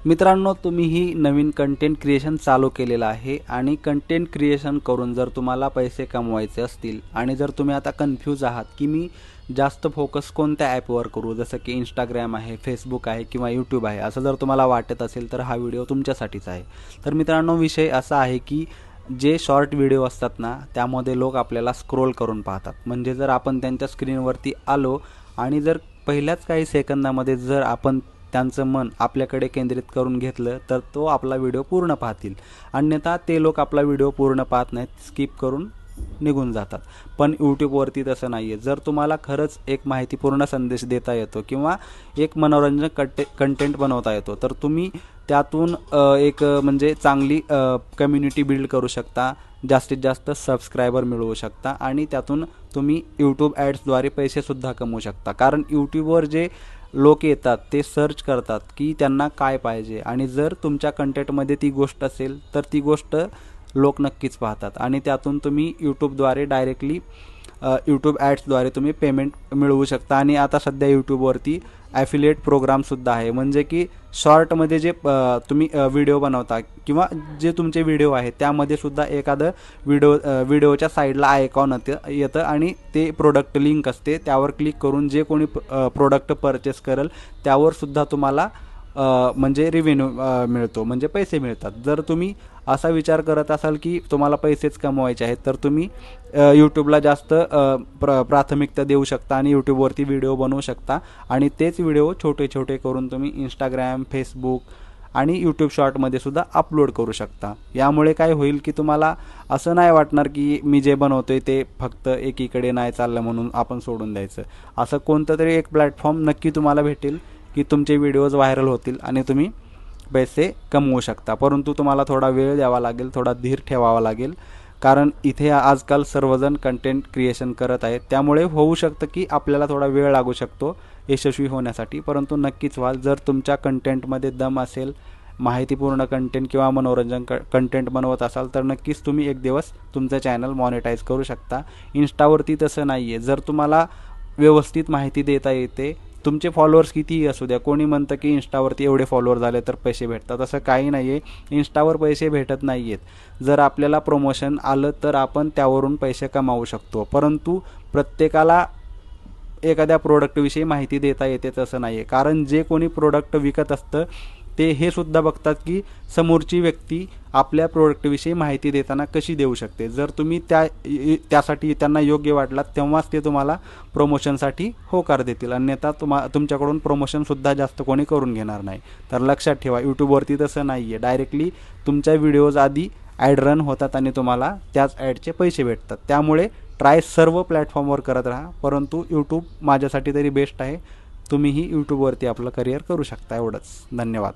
मित्रांनो, तुम्हीही नवीन content creation चालू केलेलं आहे आणि कंटेंट क्रिएशन करून जर तुम्हाला पैसे कमवायचे असतील आणि जर तुम्ही आता कन्फ्यूज आहात की मी जास्त फोकस कोणत्या ॲपवर करू, जसं की इंस्टाग्राम आहे, फेसबुक आहे किंवा यूट्यूब आहे, असं जर तुम्हाला वाटत असेल तर हा व्हिडिओ तुमच्यासाठीच आहे. तर मित्रांनो, विषय असा आहे की जे शॉर्ट व्हिडिओ असतात ना, त्यामध्ये लोक आपल्याला स्क्रोल करून पाहतात. म्हणजे जर आपण त्यांच्या स्क्रीनवरती आलो आणि जर पहिल्याच काही सेकंदामध्ये जर आपण त्यांचं मन आपल्याकडे केंद्रित करून घेतलं तर तो आपला व्हिडिओ पूर्ण पाहतील. अन्यथा ते लोक आपला व्हिडिओ पूर्ण पाहत नाहीत, स्किप करून निघून जातात. पण यूट्यूबवरती तसं नाही आहे. जर तुम्हाला खरंच एक माहितीपूर्ण संदेश देता येतो किंवा एक मनोरंजक कंटेंट बनवता येतो तर तुम्ही त्यातून एक म्हणजे चांगली कम्युनिटी बिल्ड करू शकता, जास्तीत जास्त सबस्क्रायबर मिळवू शकता आणि त्यातून तुम्ही यूट्यूब ॲड्सद्वारे पैसेसुद्धा कमवू शकता. कारण यूट्यूबवर जे लोक येतात ते सर्च करतात की त्यांना काय पाहिजे आणि जर तुमच्या कंटेंटमध्ये ती गोष्ट असेल तर ती गोष्ट लोक नक्कीच पाहतात आणि त्यातून तुम्ही यूट्यूबद्वारे डायरेक्टली यूट्यूब ॲड्सद्वारे तुम्ही पेमेंट मिळवू शकता. आणि आता सध्या यूट्यूबवरती ॲफिलिएट प्रोग्रामसुद्धा आहे. म्हणजे की शॉर्टमध्ये जे तुम्ही व्हिडिओ बनवता किंवा जे तुमचे व्हिडिओ आहेत त्यामध्ये सुद्धा एखादं व्हिडिओच्या साईडला आयकॉन येतं आणि ते प्रोडक्ट लिंक असते, त्यावर क्लिक करून जे कोणी प्रोडक्ट परचेस करेल त्यावर सुद्धा तुम्हाला म्हणजे रिव्हेन्यू मिळतो, म्हणजे पैसे मिळतात. जर तुम्ही असा विचार करत असाल की तुम्हाला पैसेच कमवायचे आहेत तर तुम्ही यूट्यूबला जास्त प्राथमिकता देऊ शकता आणि यूट्यूबवरती व्हिडिओ बनवू शकता आणि तेच व्हिडिओ छोटे छोटे करून तुम्ही इंस्टाग्राम, फेसबुक आणि यूट्यूब शॉर्टमध्ये सुद्धा अपलोड करू शकता. यामुळे काय होईल की तुम्हाला असं नाही वाटणार की मी जे बनवतोय ते फक्त एकीकडे नाही चाललं म्हणून आपण सोडून द्यायचं. असं कोणतं तरी एक प्लॅटफॉर्म नक्की तुम्हाला भेटेल की तुमचे व्हिडिओज व्हायरल होतील आणि तुम्ही पैसे कमवू शकता. परंतु तुम्हाला थोडा वेळ द्यावा लागेल, थोडा धीर ठेवावा लागेल. कारण इथे आजकाल सर्वजण कंटेंट क्रिएशन करत आहेत, त्यामुळे होऊ शकतं की आपल्याला थोडा वेळ लागू शकतो यशस्वी होण्यासाठी. परंतु नक्कीच व्हाल. जर तुमच्या कंटेंटमध्ये दम असेल, माहितीपूर्ण कंटेंट किंवा मनोरंजन कंटेंट बनवत असाल तर नक्कीच तुम्ही एक दिवस तुमचं चॅनल मॉनिटाईज करू शकता. इन्स्टावरती तसं नाही आहे. जर तुम्हाला व्यवस्थित माहिती देता येते, तुमचे फॉलोअर्स कितीही असू द्या, कोणी म्हणतं की इन्स्टावरती एवढे फॉलोअर झाले तर पैसे भेटतात, असं काही नाही आहे. इन्स्टावर पैसे भेटत नाही आहेत. जर आपल्याला प्रमोशन आलं तर आपण त्यावरून पैसे कमावू शकतो. परंतु प्रत्येकाला एखाद्या प्रोडक्टविषयी माहिती देता येते तसं नाही आहे. कारण जे कोणी प्रोडक्ट विकत असतं ते हे सुद्धा बघतात की समोरची व्यक्ती आपल्या प्रोडक्टविषयी माहिती देताना कशी देऊ शकते. जर तुम्ही त्यासाठी त्यांना योग्य वाटलात तेव्हाच ते तुम्हाला प्रमोशनसाठी होकार देतील, अन्यथा तुमच्याकडून प्रमोशनसुद्धा जास्त कोणी करून घेणार नाही. तर लक्षात ठेवा, यूट्यूबवरती तसं नाही आहे. डायरेक्टली तुमच्या व्हिडिओज आधी ॲड रन होतात आणि तुम्हाला त्याच ॲडचे पैसे भेटतात. त्यामुळे ट्राय सर्व प्लॅटफॉर्मवर करत राहा, परंतु यूट्यूब माझ्यासाठी तरी बेस्ट आहे. तुम्हीही यूट्यूबवरती आपलं करिअर करू शकता. एवढंच. धन्यवाद.